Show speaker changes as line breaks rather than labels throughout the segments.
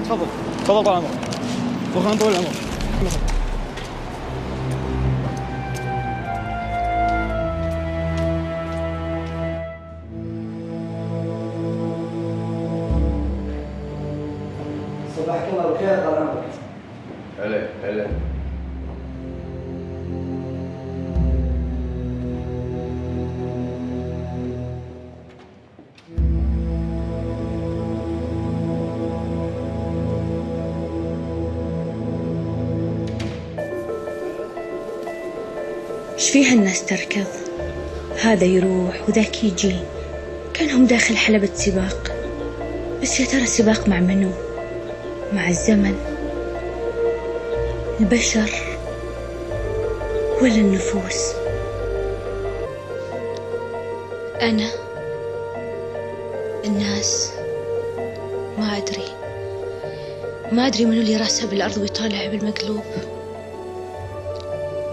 تفضل تفضل طال عمرك، وخلنا نطول العمر.
صباحك الله بالخير طال عمرك.
هلا هلا.
ايش فيها الناس تركض؟ هذا يروح وذاك يجي، كانهم داخل حلبة سباق. بس يا ترى السباق مع منو؟ مع الزمن، البشر، ولا النفوس؟ أنا الناس ما أدري منو اللي راسه بالأرض ويطالع بالمقلوب،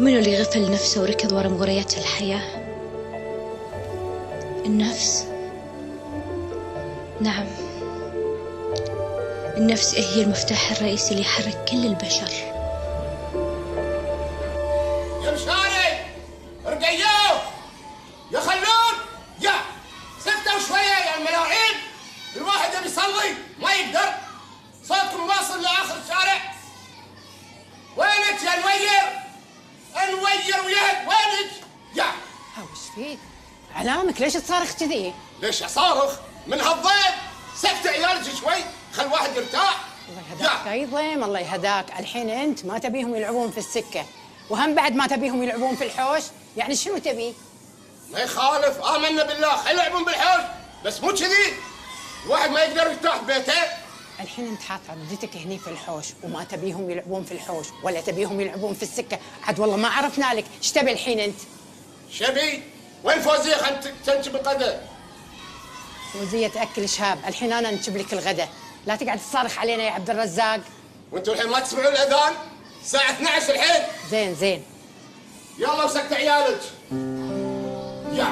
منو اللي غفل نفسه وركض ورا مغريات الحياة. النفس، نعم، النفس هي المفتاح الرئيسي اللي يحرك كل البشر.
يا مشاري رقيوه يا خلود، يا سكتوا شويه يا الملاعين، الواحد يبي يصلي ما يقدر، صوتكم واصل لاخر الشارع. وينك يا نوير وياك وينك؟ يا
وش فيك؟ علامك ليش تصارخ كذي؟
ليش اصارخ؟ من هالضيم سكت عيالك شوي، خل واحد يرتاح.
الله يهداك ايضا، الله يهداك. الحين انت ما تبيهم يلعبون في السكه، وهم بعد ما تبيهم يلعبون في الحوش، يعني شنو تبي؟
ما يخالف، آمنا بالله، خلي يلعبون بالحوش، بس مو كذي، الواحد ما يقدر يرتاح ببيته.
الحين انت حاط عدتك هني في الحوش وما تبيهم يلعبون في الحوش ولا تبيهم يلعبون في السكه، عاد والله ما عرفنا لك، ايش تبي الحين انت؟
شبي؟ وين فوزية خلنا تنجب الغداء؟
فوزية تاكل شهاب، الحين انا نجيب لك الغداء، لا تقعد تصارخ علينا يا عبد الرزاق.
وانتوا الحين ما تسمعون الاذان؟ الساعة 12 الحين.
زين
يلا وسكت عيالك. يا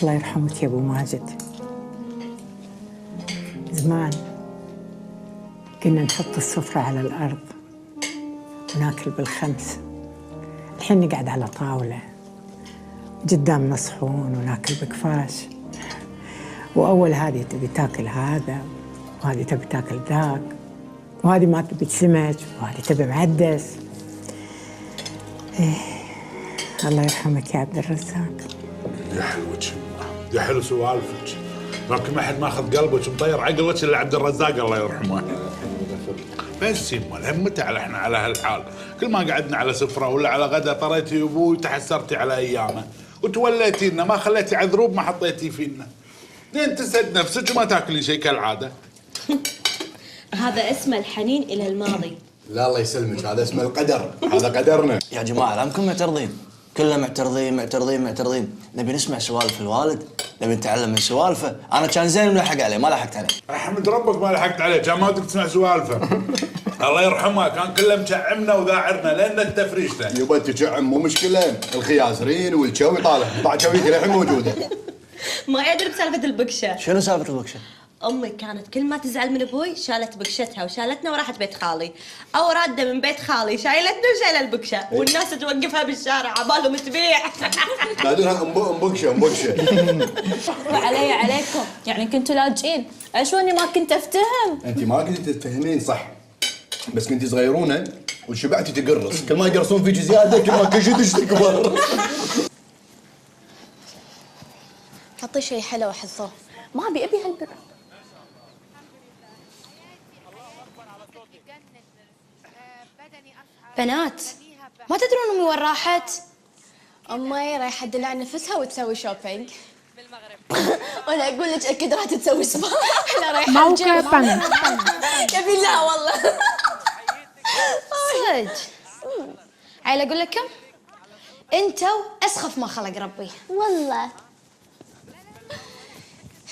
الله يرحمك يا ابو ماجد. زمان كنا نحط السفرة على الأرض وناكل بالخمس، الحين نقعد على طاولة قدامنا صحون وناكل بقفاش، وأول هذه تبي تاكل هذا وهذه تبي تاكل ذاك، وهذه ما تبي سمك وهذه تبي معدس. الله يرحمك يا عبد الرزاق.
يا حلوك يا حلو سوالفك، لكن ما حد ماخذ قلبك ومطير عقلك الا عبد الرزاق الله يرحمه. بس يمه الحين متى احنا على هالحال؟ كل ما قعدنا على سفره ولا على غدا طريتي ابوي وتحسرتي على ايامه وتوليتي لنا، ما خليتي عذروب ما حطيتي فينا. لين تسد نفسك وما تاكلي شيء كالعاده.
هذا اسمه الحنين الى الماضي.
لا الله يسلمك، هذا اسمه القدر، هذا قدرنا.
يا جماعة الآن معترضين، كلنا معترضين، نبي نسمع سوالف الوالد، نبي نتعلم من سوالفه. أنا كان زين ملحق عليه، ما لحقت عليه.
احمد ربك ما لحقت عليه، كان ما بدك تسمع سوالفه. الله يرحمه كان كله مشعمنا وذاعرنا لين التفريشته.
يبا تشعم مو مشكله، الخيازرين والشوي طالع، طلع شويك الحين موجوده.
ما يدري بسالفة البقشة.
شنو سالفة البكشة؟
أمي كانت كل ما تزعل من أبوي شالت بقشتها وشالتنا وراحت بيت خالي، أو رادة من بيت خالي شايلتنا وشايلة البقشة، والناس توقفها بالشارع عبالهم تبيع.
نادرها مبقشة.
عليكم، يعني كنتوا لاجئين، أشوني ما كنت أفتهم.
انت ما كنتي تتفهمين صح، بس كنتي صغيرونه وشبعتي تقرص، كل ما يقرصون فيك زياده كل ما كشتش تكبر.
حطي شيء حلو وحصوه، ما أبي هالبر.
بنات، ما تدرون أمي وين راحت؟
أمي رايحة تدلع نفسها وتسوي شوبينج بالمغرب. وأنا أقول لك أكيد راح تسوي سبا. إحنا رايحين
موقع بنا.
يا بالله والله.
صدق. عيل أقول لكم أنتوا أسخف ما خلق ربي.
والله.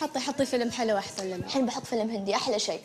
حطي فيلم حلو أحسن لنا. الحين بحط فيلم هندي أحلى شيء.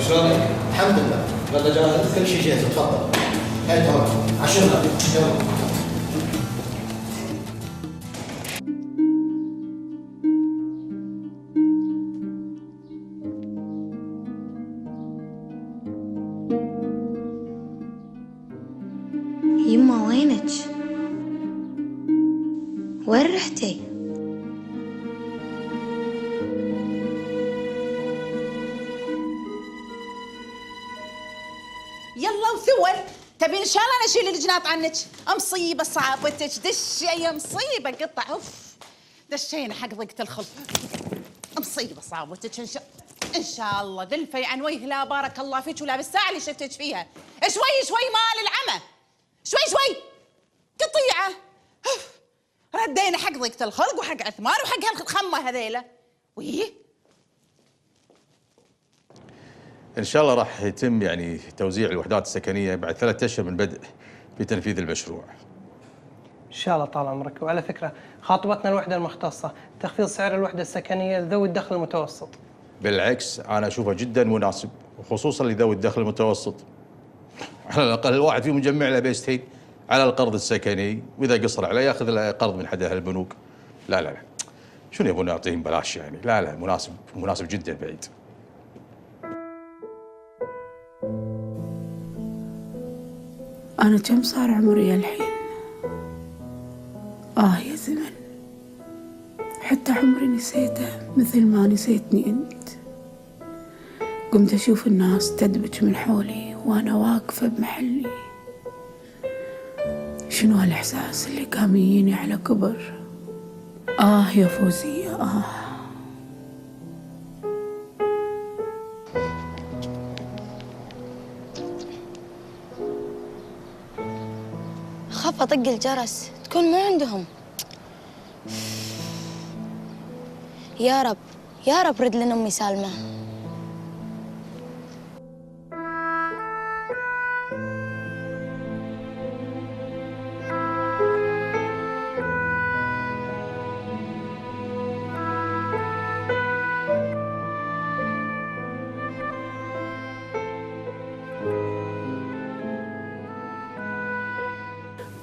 شلونك؟ الحمد لله. غدا جاهز؟ كل شيء جاهز، تفضل. هاي تمام. عشرنا يلا.
يما وينك؟ وين رحتي؟
يلا وثول، تبين ان شاء الله انا اشيل الجناط عنك. مصيبه صعبتك، دشي يا مصيبه قطع. اوف دشينا حق ضيقه الخلق. مصيبه صعبتك ان شاء الله. دلفي عن وجه لا بارك الله فيك ولا بالساعه اللي شفتك فيها. شوي شوي مال العمى، شوي شوي قطيعه. ردينا حق ضيقه الخلق وحق عثمان وحق هالخمه هذيله. ويه
إن شاء الله راح يتم يعني توزيع الوحدات السكنية بعد 3 أشهر من بدء بتنفيذ المشروع.
إن شاء الله طال عمرك. وعلى فكرة خاطبتنا الوحدة المختصة تخفيض سعر الوحدة السكنية لذوي الدخل المتوسط.
بالعكس أنا أشوفه جدا مناسب وخصوصا لذوي الدخل المتوسط. على الأقل الواحد فيهم مجمع له بيستين على القرض السكني، وإذا قصر عليه ياخذ له قرض من أحد البنوك. لا شنو يبون نعطيهم بلاش يعني؟ لا مناسب جدا بعيد.
أنا كم صار عمري الحين؟ يا زمن، حتى عمري نسيته مثل ما نسيتني أنت. قمت أشوف الناس تدبج من حولي وأنا واقفة بمحلي. شنو هالإحساس اللي قام يجيني على كبر؟ يا فوزية
خاف أطق الجرس تكون مو عندهم. يا رب رد لنا أمي سالمة.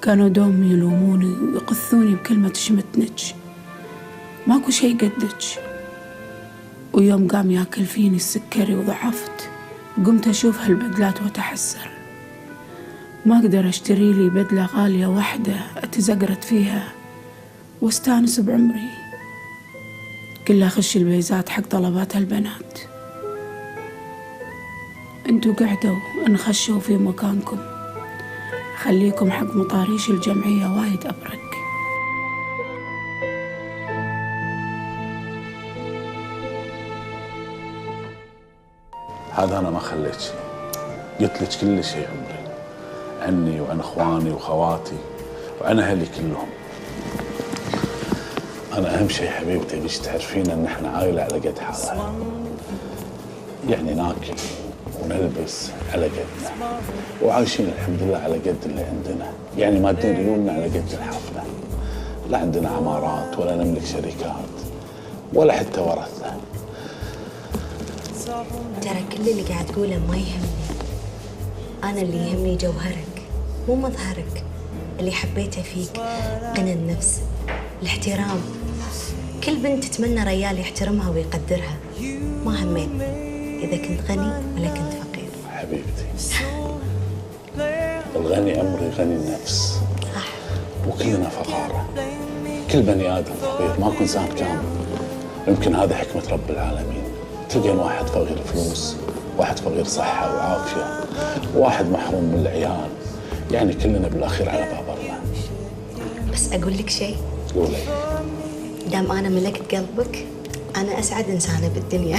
كانوا دوم يلوموني ويقثوني بكلمة شمتنج، ماكو شي قدج. ويوم قام ياكل فيني السكري وضعفت، قمت أشوف هالبدلات وأتحسر. ما أقدر أشتري لي بدلة غالية واحدة أتزقرت فيها واستانس بعمري، كلها أخش البيزات حق طلبات هالبنات. انتو قعدوا انخشوا في مكانكم، خليكم حق مطاريش الجمعية وايد أبرق.
هذا أنا ما خليت شيء، قلت لك كل شيء عمري، عني وعن إخواني وخواتي وعن أهلي كلهم. أنا أهم شيء حبيبتي بيش تعرفين إن إحنا عائلة على قد حالها، يعني ناكل ونلبس على قدنا وعايشين الحمد لله على قد اللي عندنا، يعني مادين ريولنا على قد الحفلة. لا عندنا عمارات ولا نملك شركات ولا حتى ورثة.
ترى كل اللي قاعد تقوله ما يهمني، أنا اللي يهمني جوهرك مو مظهرك. اللي حبيته فيك غنى النفس، الاحترام. كل بنت تتمنى ريال يحترمها ويقدرها، ما همين إذا كنت غني ولا كنت فقير.
حبيبتي الغني عمري غني النفس،
صح،
وكلنا فقارة. كل بني آدم فقير، ماكو إنسان كامل. يمكن هذا حكمة رب العالمين. تلقين واحد فقير فلوس، واحد فقير صحة وعافية، واحد محروم من العيال، يعني كلنا بالأخير على باب الله.
بس أقول لك شيء،
قولي.
دام أنا ملكت قلبك أنا أسعد إنسانة بالدنيا.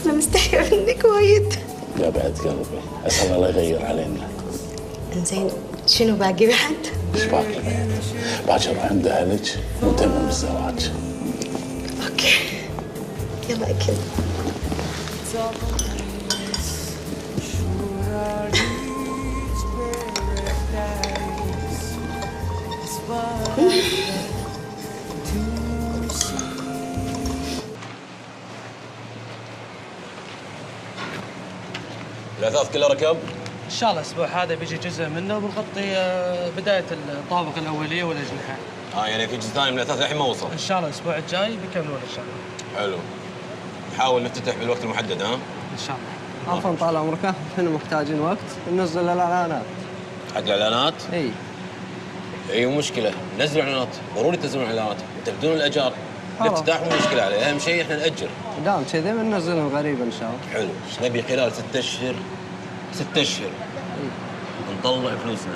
أنا مستحية منك وايد
يا بعد قلبي، أسأل الله يغير علينا.
إنزين شنو باقي بعد؟
إيش باقي بعد؟ باكر عند أهلك ونتمم الزواج.
أوكي يلا أكل.
الاثاث كله ركب؟
ان شاء الله الاسبوع هذا بيجي جزء منه وبنغطي بدايه الطابق الاوليه والاجنحه.
يعني في جزء ثاني من الاثاث الحين ما وصل؟
ان شاء الله الاسبوع الجاي بيكملون ان شاء الله.
حلو. نحاول نفتتح بالوقت المحدد ها؟
ان شاء الله.
عفوا طال عمرك، احنا محتاجين وقت ننزل الاعلانات.
حق الاعلانات؟
اي.
اي مشكله، نزلوا اعلانات، ضروري تنزلون اعلانات، تبدون الاجار. الافتتاح مو مشكله عليه، اهم شيء احنا ناجر.
دام كذا بننزلهم غريب ان شاء الله.
حلو، نبي خلال 6 اشهر 6 اشهر نطلع فلوسنا.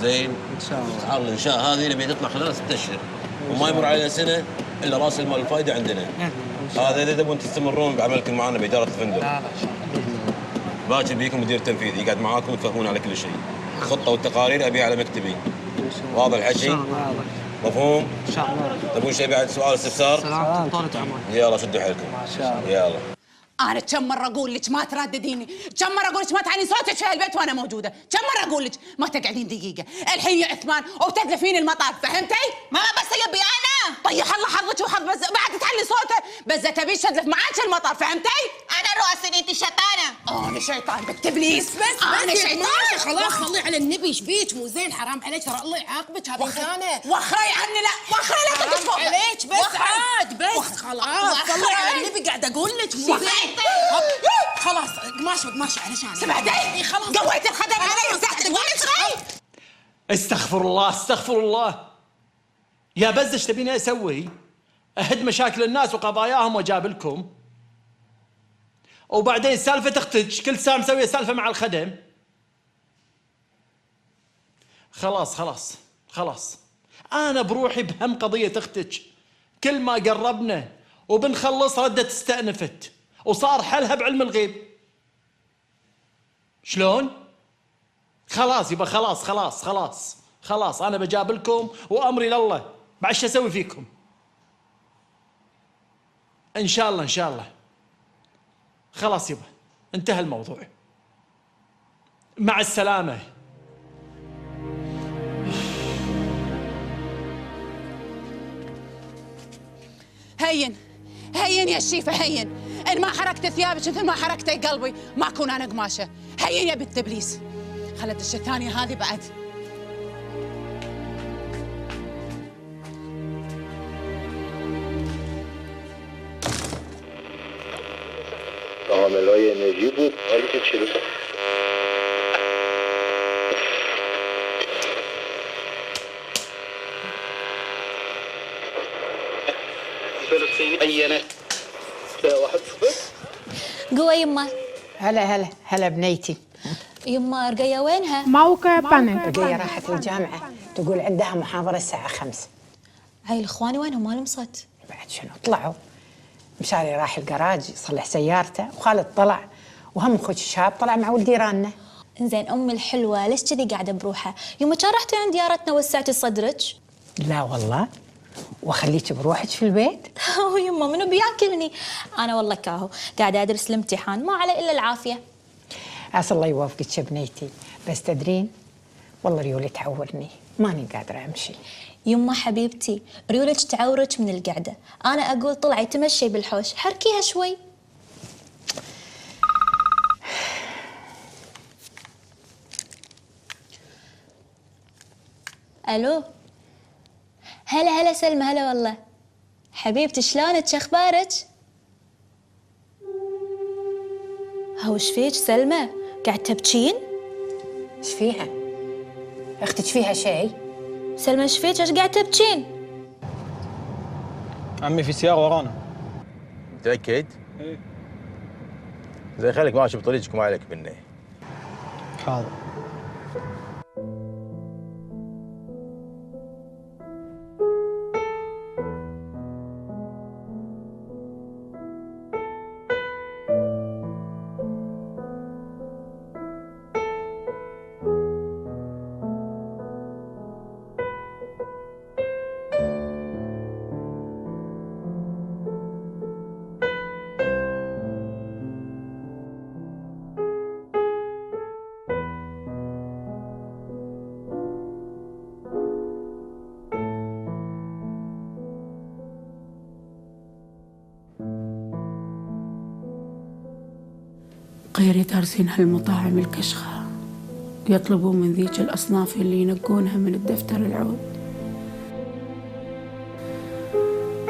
زين؟
ان شاء الله.
اسعار الانشاء هذه نبي تطلع خلال 6 اشهر وما يمر علينا سنه الا راس المال الفائده عندنا. هذا اذا تبون تستمرون بعملكم معنا باداره الفندق.
لا ان شاء الله.
باكر بيكم مدير تنفيذي يقعد معاكم وتفهمون على كل شيء. الخطه والتقارير ابيها على مكتبي. واضح الحكي؟
ان شاء الله واضح.
مفهوم؟
ان شاء الله.
تبون شيء بعد سؤال استفسار؟
سلام طولة عمرك.
يلا شدوا حيلكم.
ما شاء الله.
يلا.
انا كم مره اقول لك ما تردديني، كم مره اقول لك ما تعلين صوتك في هالبيت وانا موجوده، كم مره اقول لك ما تقعدين دقيقه، الحين يا عثمان وبتتلفين المطار، فهمتي؟ ماما بس يبي انا طيح الله حظك وحظ بس بعد تعلي صوته، بس تبي تتلف معاك المطار، فهمتي؟ انا رؤسي انت شيطانه. انا شيطان بنت ابليس.
بس
انا شيطان.
خلاص خليه على النبي، ايش بيك؟ مو زين، حرام عليك، ترى الله يعاقبك، هذا خانه.
وخري عني، لا وخري لا تدش فوق
عليك بس عاد بس خلاص صلي على النبي، قاعد اقول لك مو زين. خلاص قماش علشان
سمعتي؟ خلاص قويت الخدم علي وساعتك وين
استغفر الله استغفر الله. يا بز ايش تبيني اسوي؟ اهد مشاكل الناس وقضاياهم واجاب لكم. وبعدين سالفه اختك كل ساعه مسويه سالفه مع الخدم. خلاص انا بروحي بهم قضيه اختك. كل ما قربنا وبنخلص ردت استأنفت وصار حلها بعلم الغيب. شلون؟ خلاص يبا خلاص انا بجاب لكم وامري لله. بعد شو اسوي فيكم؟ ان شاء الله خلاص يبا انتهى الموضوع. مع السلامه.
هين يا شيفه هين، ان ما حركت ثيابك مثل ما حركتي قلبي ما اكون انا قماشه. هين يا بنت ابليس، خلت الشيء الثانيه هذه بعد.
عملای انرژی بود ولی که 40 فلسطيني عينت 1-0.
قوة يمه.
هلا بنيتي.
يمه رقية وينها؟
موقع بانك. رقية راحت الجامعة، تقول عندها محاضرة الساعة 5.
هاي الاخوان وينهم؟ ما لمصت.
بعد شنو طلعوا. مشاري راح الجراج يصلح سيارته، وخالد طلع، وهم اخوك الشاب طلع مع ولد جيراننا.
انزين امي الحلوه ليش كذي قاعده بروحها؟ يوم كان رحتي عند ديارتنا وسعتي صدرك؟
لا والله، واخليك بروحك في البيت؟
يما منو بياكلني؟ انا والله كاهو قاعده ادرس الامتحان، ما علي الا العافيه.
عسى الله يوفقك يا بنيتي، بس تدرين والله ريولي تعورني، ماني قادره امشي.
يما حبيبتي ريولك تعورك من القعده، انا اقول طلعي تمشي بالحوش، حركيها شوي. الو، هلا سلمى. هلا والله حبيبتي، شلونك؟ شو اخبارك؟ وش فيك سلمى؟ قاعد تبكين؟
ايش فيها؟ اختك فيها شيء؟
سلمى ايش فيك؟ ايش قاعد تبكين؟
عمي في سيارة ورانا.
متأكد؟
ايه.
زين خليك ماشي بطريقك وما عليك مني.
حاضر.
غير يترسين هالمطاعم الكشخة ويطلبون من ذيك الأصناف اللي ينقونها من الدفتر العود،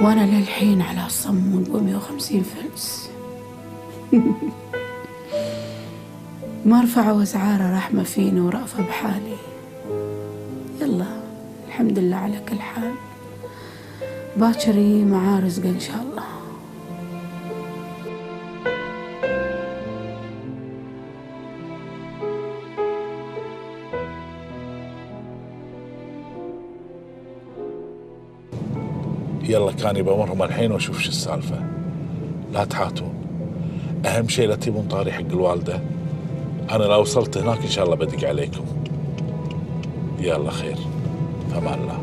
وأنا للحين على الصمون ب150 فلس. ما رفعوا أسعاره رحمة فيني ورأفة بحالي. يلا الحمد لله على كل حال، باكر مع رزقه إن شاء الله.
يلا كان بمرهم الحين واشوف شو السالفه. لا تحاتون، اهم شيء لا تجيبون طاري حق الوالده. انا لو وصلت هناك ان شاء الله بدق عليكم. يلا خير، فمان الله.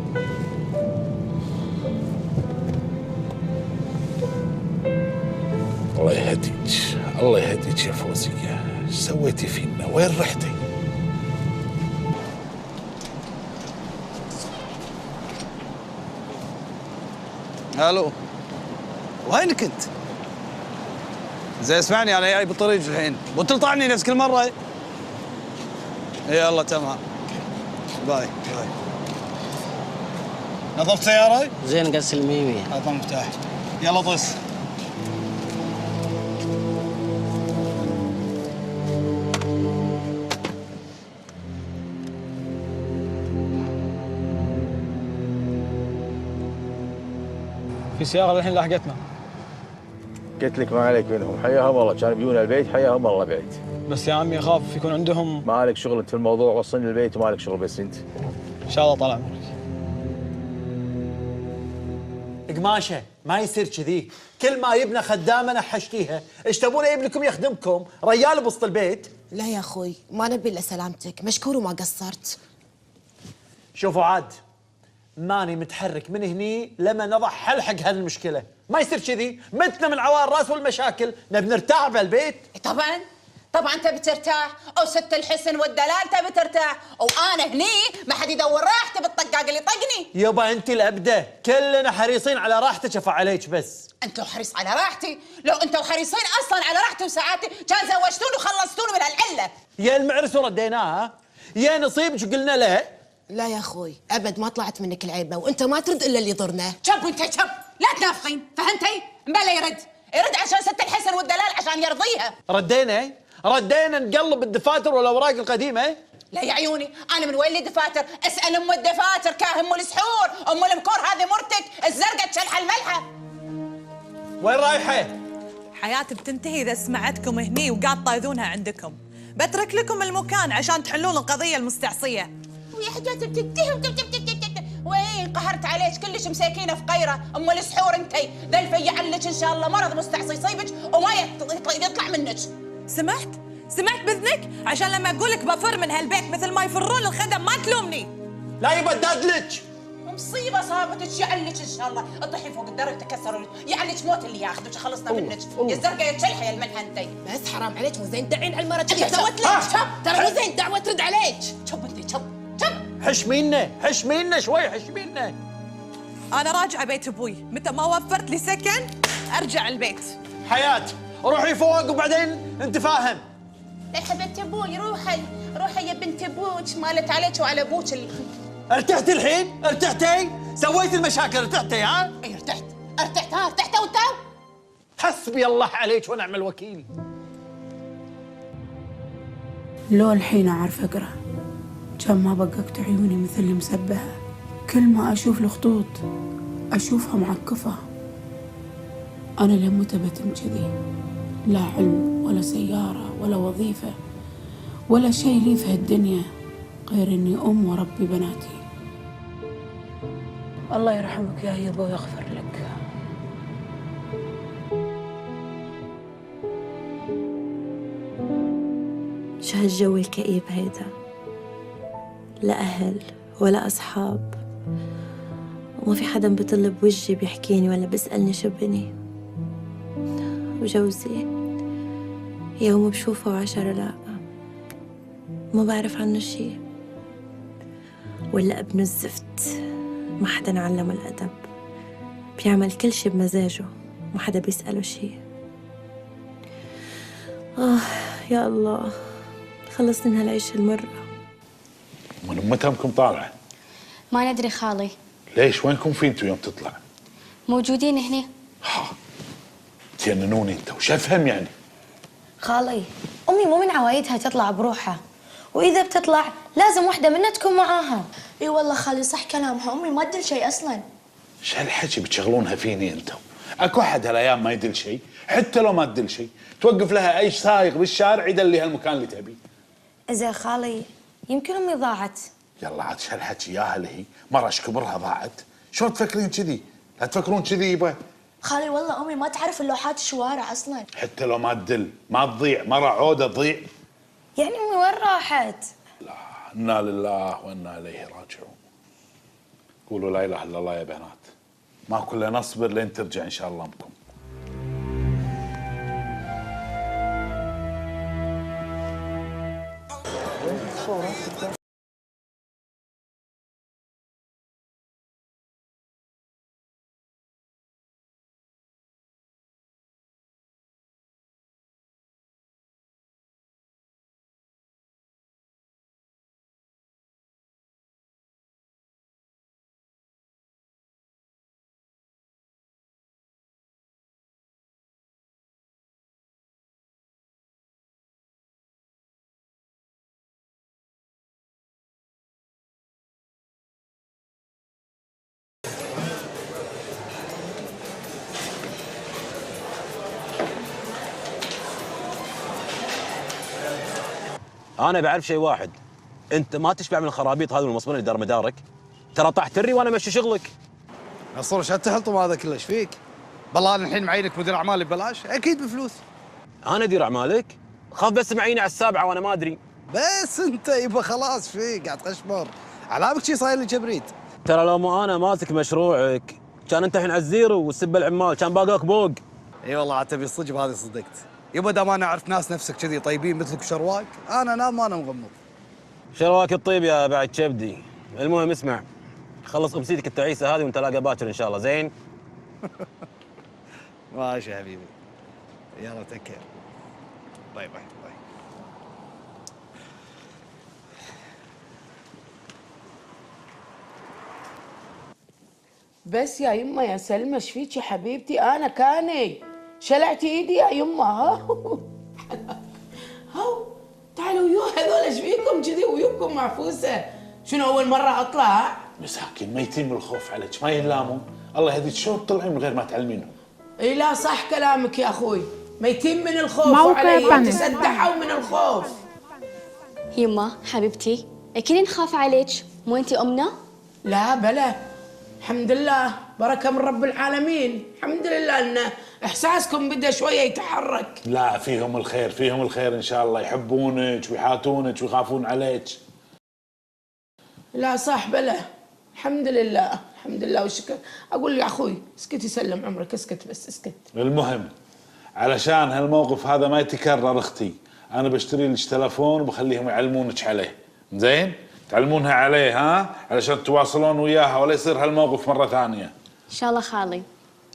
الله يهديك، الله يهديك يا فوزيه. ايش سويتي فينا؟ وين رحتي؟
الو، وينك انت؟ زين اسمعني، انا جاي بالطريق الحين، وتلطعني نفس كل مره. يلا تمام، باي باي. نظفت سيارة؟
زين قص الميمي.
اعطى مفتاح. يلا طس.
في سيارة الحين لحقتنا.
قلت لك ما عليك منهم، حياهم الله، كانوا بيجون البيت حياهم الله بعيد.
بس يا عمي اخاف يكون عندهم.
ما عليك شغل انت في الموضوع، وصلني البيت وما عليك شغل بس انت.
ان شاء الله طال عمرك.
قماشه ما يصير كذي، كل ما يبنى خدامه نحشتيها، ايش تبون يبنكم يخدمكم؟ ريال بوسط البيت.
لا يا اخوي، ما نبي الا سلامتك، مشكور وما قصرت.
شوفوا عاد، ماني متحرك من هني لما نضع حل حق هالمشكله، ما يصير كذي، متنا من عوار الراس والمشاكل، نبي نرتاح بالبيت.
طبعا تبي ترتاح، او ست الحسن والدلال تبي ترتاح، وانا هني ما حد يدور راحته بالطقاق اللي طقني.
يابا انت الابده، كلنا حريصين على راحتك، افا عليك بس.
انت لو حريص على راحتي، لو انتوا حريصين اصلا على راحتي وساعاتي كان زوجتوني وخلصتوني من هالعله.
يا المعرس ورديناها، يا نصيبك وقلنا لا.
لا يا اخوي، ابد ما طلعت منك العيبه، وانت ما ترد الا اللي يضرنا.
شب وانت شب، لا تنافقين، فهمتي؟ مبلا يرد عشان ست الحسن والدلال عشان يرضيها.
ردينا نقلب الدفاتر والاوراق القديمه.
لا يا عيوني، انا من وين لي دفاتر؟ اسال ام الدفاتر، كاهم السحور، ام المكور هذه مرتك الزرقاء تشلحه الملحه.
وين رايحه؟
حياتي بتنتهي اذا سمعتكم هني وقاعد طايذونها عندكم. بترك لكم المكان عشان تحلون القضيه المستعصيه.
ويا حاجات بتنتهي وين قهرت عليك كلش مساكينه في قيره، ام السحور انتي، ذا الفي علك ان شاء الله مرض مستعصي يصيبك وما يطلع منك.
سمعت بذنك؟ عشان لما اقول لك بفر من هالبيت مثل ما يفرون الخدم ما تلومني.
لا يبداد لك.
مصيبه صابتك يعلك ان شاء الله، اطحي فوق الدرج تكسر يعلك موت اللي ياخذك خلصنا منك. يا الزرقاء يا تشلحه يا الملحه انتي.
بس حرام عليك، مو زين تدعين على المرة اللي سوت لك. ترى مو زين دعوه ترد عليك.
شب انتي شب.
حشمينا شوي، حشمينا.
انا راجعه بيت ابوي، متى ما وفرت لي سكن ارجع البيت.
حياة روحي فوق وبعدين نتفاهم.
لا حبيبتي ابوي، روحي يا بنت ابوك، مالت عليك وعلى ابوك
ارتحتي الحين؟ ارتحتي؟ سويتي المشاكل ارتحتي ها؟
اي ارتحت وانت؟
حسبي الله عليك ونعم الوكيل.
لو الحين اعرف اقرا كان ما بققت عيوني مثل المسبحه. كل ما اشوف الخطوط اشوفها معكفه. انا لمتى بتم كذي؟ لا علم ولا سياره ولا وظيفه ولا شيء لي في هالدنيا غير اني ام وربي بناتي. الله يرحمك يا يبا ويغفر لك.
شو هالجو الكئيب هيدا؟ لا أهل ولا أصحاب، وما في حدا بيطل بوجهي بيحكيني ولا بيسألني شو بني. وجوزي يوم بشوفه وعشرة لا، ما بعرف عنه شي. ولا ابن الزفت، ما حدا علمه الأدب، بيعمل كل شي بمزاجه، ما حدا بيسأله شي.
يا الله خلصني من هالعيشة المرة.
من متى امكم طالعه؟
ما ندري خالي.
ليش وينكم في انتوا يوم تطلع؟
موجودين هنا.
تجننوني انت وش افهم يعني؟
خالي أمي مو من عوايدها تطلع بروحها، وإذا بتطلع لازم وحدة منا تكون معاها.
اي والله خالي صح كلامها، أمي ما تدل شيء أصلاً.
ايش هالحكي بتشغلونها فيني انتوا؟ اكو احد هالايام ما يدل شيء، حتى لو ما تدل شيء، توقف لها اي سايق بالشارع يدلي هالمكان اللي تبيه.
زين خالي يمكن أمي ضاعت.
يلا عاد ايش هالحكي ياها اللي مرة ايش كبرها ضاعت؟ شلون تفكرين كذي؟ لا تفكرون كذي يبا.
خالي والله أمي ما تعرف اللوحات الشوارع أصلاً.
حتى لو ما تدل ما تضيع، مرة عودة تضيع.
يعني أمي وين راحت؟
انا لله وانا اليه راجعون. قولوا لا اله الا الله يا بنات. ما كلنا نصبر لين ترجع ان شاء الله امكم.
انا بعرف شيء واحد، انت ما تشبع من الخرابيط هذه والمصبون اللي دار مدارك. ترى طاح تري وانا ماشي شغلك.
نصور ايش هالتحلطم هذا كله ايش فيك؟ بالله انا الحين معينك مدير اعمالي ببلاش؟ اكيد بفلوس.
انا ادير اعمالك؟ خاف بس معيني على السابعه وانا ما ادري.
بس انت يبا خلاص فيك قاعد تخشمر. علامك شي صاير لي كبريت.
ترى لو مو انا ماسك مشروعك كان انت الحين على الزيرو والسب العمال كان باقاك بوق.
اي والله عاد تبي الصدق بهذه صدقت. يبا دام انا اعرف ناس نفسك كذي طيبين مثلك شرواك، انا انام وانا مغمض.
شرواك الطيب يا بعد كبدي. المهم اسمع، خلص امسيتك التعيسه هذه ونتلاقى باكر ان شاء الله. زين؟
ماشي يا حبيبي. يلا تكير. باي باي باي.
بس يا يمه يا سلمى ايش فيك يا حبيبتي؟ انا كاني شلعتي ايدي يا يمه. هاو تعالوا ويو هذول ايش فيكم كذي ويوكم معفوسه؟ شنو اول مره اطلع؟
مساكين ميتين من الخوف عليك ما يلامون. الله يهديك شلون تطلعين من غير ما تعلمينهم؟
اي لا صح كلامك يا اخوي، ميتين من الخوف وعلي تسدحوا من الخوف.
يما حبيبتي اكيد نخاف عليك، مو انتي امنا؟
لا بلا الحمد لله بركه من رب العالمين، الحمد لله ان احساسكم بدا شويه يتحرك.
لا فيهم الخير، فيهم الخير ان شاء الله، يحبونك ويحاتونك ويخافون عليك.
لا صح بلا الحمد لله الحمد لله والشكر. اقول يا اخوي اسكت يسلم عمرك، اسكت بس اسكت.
المهم علشان هالموقف هذا ما يتكرر اختي، انا بشتري لك تلفون وبخليهم يعلمونك عليه. زين؟ تعلمونها عليه ها؟ علشان تواصلون وياها ولا يصير هالموقف مره ثانيه.
ان شاء الله خالي.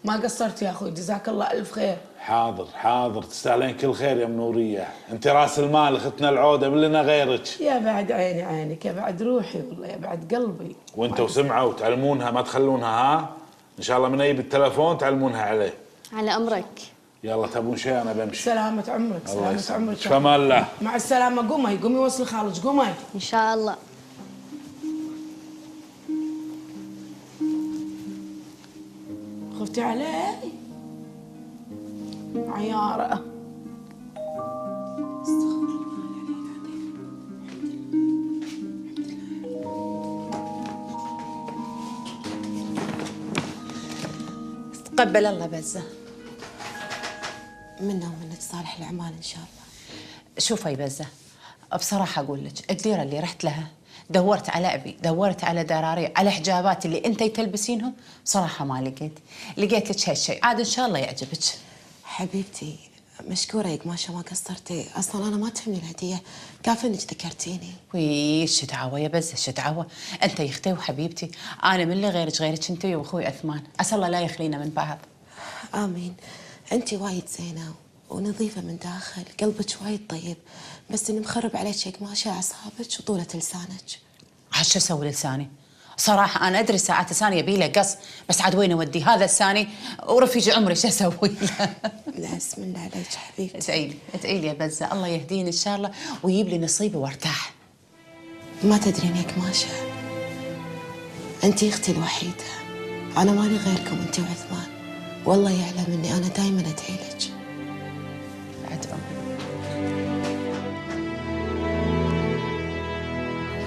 ما قصرت يا اخوي، جزاك الله الف خير.
حاضر حاضر، تستاهلين كل خير يا منوريه، انت راس المال اختنا العوده من لنا غيرك.
يا بعد عيني عينك، يا بعد روحي والله، يا بعد قلبي.
وانتوا سمعوا وتعلمونها ما تخلونها ها؟ ان شاء الله من يجيب التلفون تعلمونها عليه.
على امرك.
يلا تبون شيء انا بمشي.
سلامة عمرك سلامة عمرك.
فما الله.
مع السلامة. قومي وصلي خالج قومي.
ان شاء الله.
خفتي علي؟ عيارة.
تقبل الله بزة منا ومنك صالح الأعمال إن شاء الله. شوفي يا بزة، بصراحة أقول لك الديرة اللي رحت لها دورت على أبي، دورت على دراري، على حجابات اللي أنتي تلبسينهم، بصراحة ما لقيت لك هالشيء. عاد إن شاء الله يعجبك. حبيبتي مشكورة ما شاء ما قصرتي، أصلا أنا ما تهمني الهدية، كافي إنك ذكرتيني. وي شدعوة يا بزة شدعوة، أنت يا أختي وحبيبتي، أنا من اللي غيرك أنت وأخوي عثمان، أسأل الله لا يخلينا من بعض. آمين. أنت وايد زينة
ونظيفة من داخل، قلبك وايد طيب، بس اللي مخرب عليك قماشة أعصابك وطولة لسانك.
عاد شو اسوي لساني؟ صراحة أنا أدري ساعات لساني يبي له قص، بس عاد وين أودي هذا لساني ورفيج عمري شو أسوي له؟
لا اسم الله عليك حبيبتي.
ادعي لي يا بزة، الله يهديني إن شاء الله ويجيب لي نصيبي وارتاح.
ما تدرين يا قماشة، أنتي أختي الوحيدة، أنا مالي غيركم أنتي وعثمان، والله يعلم إني أنا دايما أدعي لك.
بعد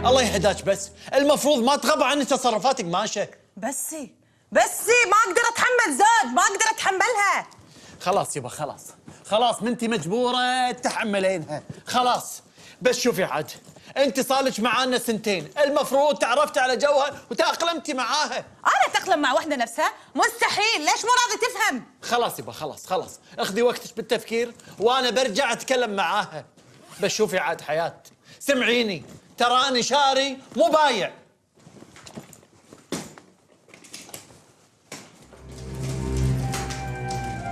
الله يهداك، بس المفروض ما تغضب عني تصرفاتك ماشي.
بسي ما اقدر اتحمل زود، ما اقدر اتحملها.
خلاص يبا خلاص منتي مجبوره تتحملينها خلاص. بس شوفي عاد، انت صالك معانا سنتين، المفروض تعرفتي على جوها وتاقلمتي معاها.
انا اتاقلم مع وحده نفسها؟ مستحيل، ليش مو راضي تفهم؟
خلاص يبا خلاص اخذي وقتك بالتفكير وانا برجع اتكلم معاها. بس شوفي عاد حياة، سمعيني، تراني شاري مو بايع.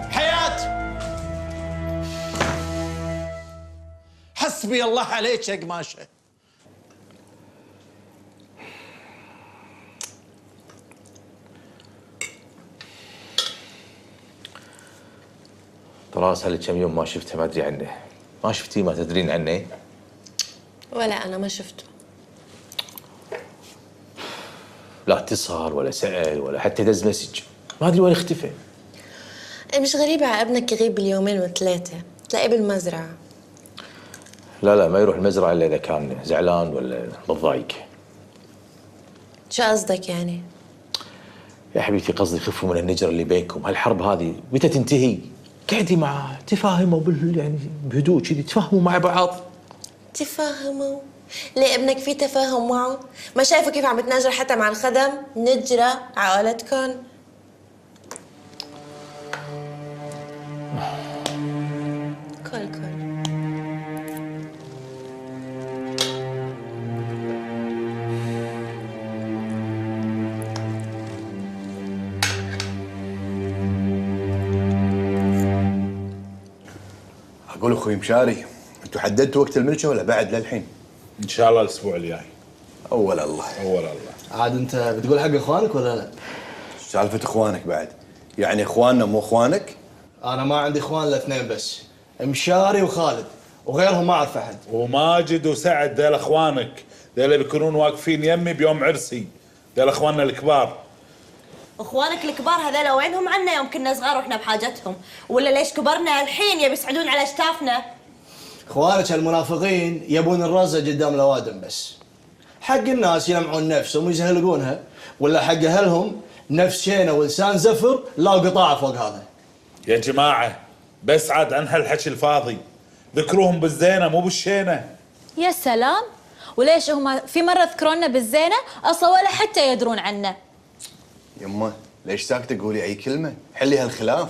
حياة، حسبي الله عليك يا قماشه.
ترى صار لي كم يوم ما شفته، ما ادري عنه. ما شفتيه؟ ما تدرين عنه؟
ولا أنا ما شفته.
لا اتصل ولا سأل ولا حتى دز مسج، ما ادري وين اختفى.
مش غريبة على ابنك يغيب باليومين والثلاثة، تلاقيه بالمزرعة.
لا ما يروح المزرعة الا اذا كان زعلان ولا متضايق.
شو قصدك يعني؟
يا حبيبتي قصدي خفوا من النجر اللي بينكم، هالحرب هذه متى تنتهي؟ قعدي معاه تفاهموا يعني بهدوء كذي، تفاهموا مع بعض.
تفاهموا؟ ليه ابنك في تفاهم معه؟ ما شايفه كيف عم تناجر حتى مع الخدم؟ نجرة عائلتكم. كل
اقول اخوي مشاري، انتم حددتوا وقت الملكه ولا بعد للحين؟
ان شاء الله الاسبوع الجاي.
اول الله.
عاد انت بتقول حق اخوانك ولا لا؟
سالفه اخوانك بعد؟ يعني اخواننا مو اخوانك؟
انا ما عندي اخوان الا اثنين بس، مشاري وخالد، وغيرهم ما اعرف احد.
وماجد وسعد ديل اخوانك، ديل بيكونون واقفين يمي بيوم عرسي، ديل اخواننا الكبار.
اخوانك الكبار هذول وينهم عنا يوم كنا صغار واحنا بحاجتهم؟ ولا ليش كبرنا الحين يبي يسعدون على اشتافنا؟
اخوانك المنافقين يبون الرزة قدام الاوادم بس. حق الناس يلمعون نفسهم ويزهلقونها، ولا حق اهلهم نفس شينه ولسان زفر لا قطاعه فوق هذا.
يا جماعه بس عاد عن هالحكي الفاضي، ذكروهم بالزينه مو بالشينه.
يا سلام، وليش هم في مره ذكرونا بالزينه اصلا ولا حتى يدرون عنا؟
يمه ليش ساكته؟ قولي اي كلمه، حلي هالخلاف.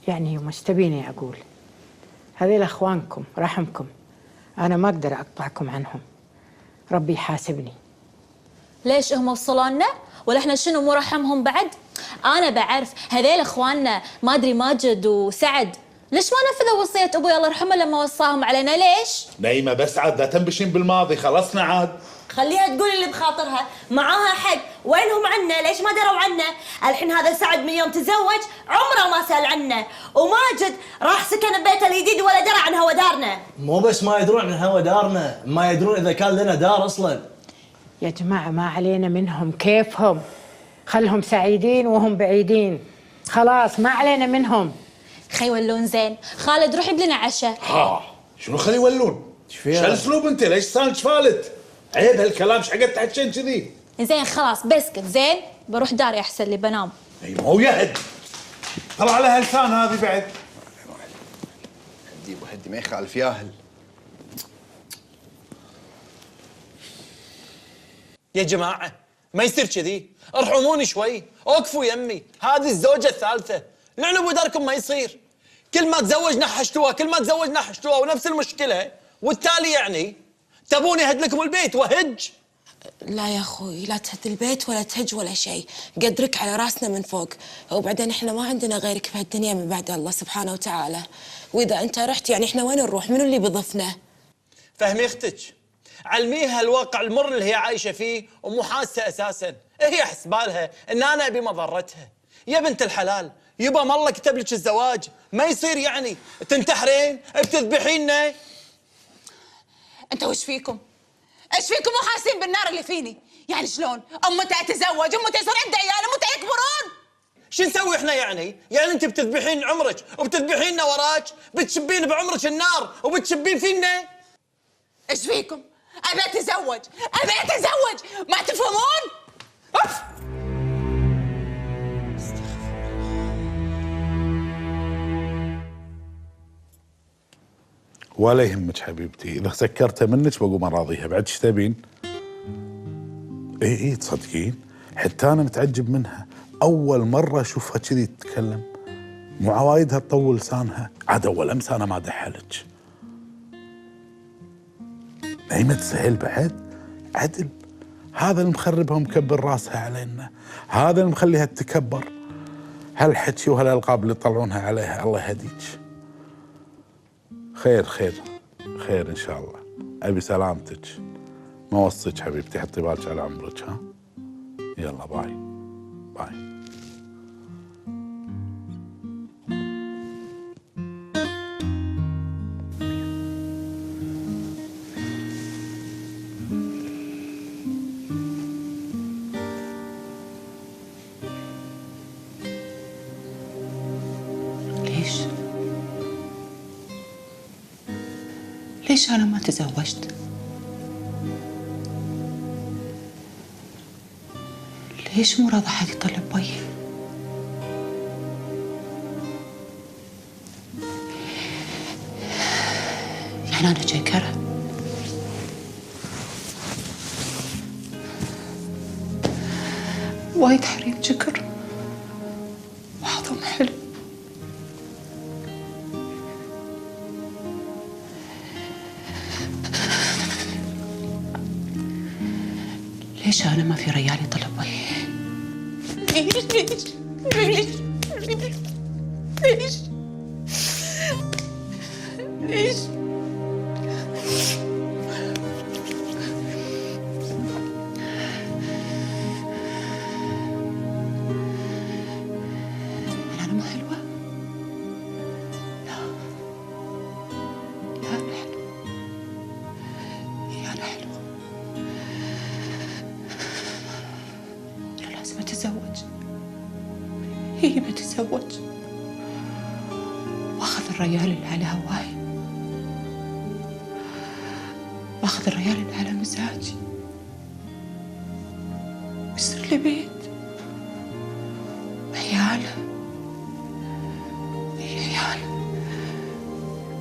يعني وش تبيني اقول؟ هذيل اخوانكم رحمكم، انا ما اقدر اقطعكم عنهم، ربي يحاسبني.
ليش هم وصلوا لنا؟ ولا احنا شنو مو رحمهم بعد؟ انا بعرف هذيل اخواننا، ما ادري ماجد وسعد ليش ما نفذوا وصيه ابوي الله يرحمه لما وصاهم علينا؟ ليش؟
نايمه بس عاد لا تنبشين بالماضي، خلصنا عاد.
خليها تقول اللي بخاطرها، معاها حق، وينهم عنا؟ ليش ما دروا عنا؟ الحين هذا سعد من يوم تزوج عمره ما سأل عنا، وماجد راح سكن ببيته الجديد ولا درى عن هوا دارنا.
مو بس ما يدرون عن هوا دارنا، ما يدرون اذا كان لنا دار اصلا.
يا جماعه ما علينا منهم، كيفهم، خلهم سعيدين وهم بعيدين، خلاص ما علينا منهم.
خي يولون زين. خالد روح جيب لنا عشاء.
شنو خلي يولون؟ شو الاسلوب انت؟ ليش صانج فالت؟ عيب هالكلام، ايش حقت تحكين كذي؟
زين خلاص بسكت، زين بروح داري احسن لي بنام.
اي ما هو يهد، طلع على هاللسان هذه بعد.
هدي وهدي ما يخالف ياهل.
يا جماعه ما يصير كذي، ارحموني شوي، اوقفوا يمي، هذه الزوجه الثالثه، لعنوا بداركم ما يصير. كل ما تزوج نحشتوها، كل ما تزوج نحشتوها، ونفس المشكله، والتالي يعني تبوني اهد لكم البيت وهج؟
لا يا اخوي، لا تهد البيت ولا تهج ولا شيء، قدرك على راسنا من فوق، وبعدين احنا ما عندنا غيرك في هالدنيا من بعد الله سبحانه وتعالى، واذا انت رحت يعني احنا وين نروح؟ منو اللي بيضفنا؟
فهمي اختك، علميها الواقع المر اللي هي عايشه فيه ومو حاسه اساسا، هي حسبالها ان انا ابي مضرتها. يا بنت الحلال، يبا ما الله كتب لك الزواج، ما يصير يعني تنتحرين بتذبحيننا.
انت وش فيكم؟ ايش فيكم مو حاسين بالنار اللي فيني؟ يعني شلون؟ امتى اتزوج، امتى يصير عندي عيال، امتى يكبرون؟
شو نسوي احنا يعني؟ يعني انت بتذبحين عمرك وبتذبحيننا وراك، بتشبين بعمرك النار وبتشبين فينا.
ايش فيكم؟ ابي اتزوج، ابي اتزوج، ما تفهمون؟ أوف.
ولا يهمك حبيبتي، اذا سكرتها منك بقوم اراضيها، بعد ايش تبين؟ اي تصدقين؟ حتى انا متعجب منها، اول مره اشوفها كذي تتكلم، مو عوايدها تطول لسانها، عاد اول امس انا ما دحلك. نايمة سهل بعد عدل، هذا اللي مخربها ومكبر راسها علينا، هذا اللي مخليها تتكبر. هالحكي وهالالقاب اللي يطلعونها عليها، الله يهديك. خير خير خير ان شاء الله، ابي سلامتك، ما وصيك حبيبتي، حطي بالك على عمرك. ها يلا باي باي.
ليش أنا ما تزوجت؟ ليش مو راضي حد يطلب بي؟ يعني أنا جاكرة؟ وايد حريم جكر وحظهم حلو. ليش أنا ما في ريال يطلب بي؟ ليش؟ أنا مو حلوة؟ لا أنا حلوة، أنا حلوة. لازم أتزوج، هي بتزوج واخذ الريال اللي على هواي، واخذ الريال اللي على مزاجي، ويصير لي بيت وعيال. هي عيال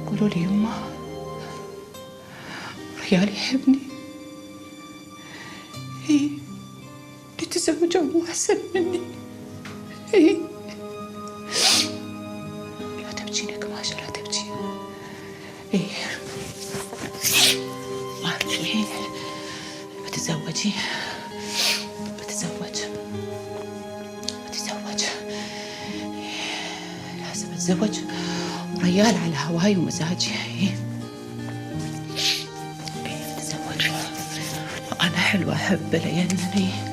يقولوا لي يما ريال يحبني، هي تزوج مو أحسن مني. إيه لا تبكين يا كماشة، لا تبكين. إيه ما تبكين، بتزوج، لازم أتزوج وريال على هواي ومزاجي. إيه بتزوج، أنا حلوة أحب لينني.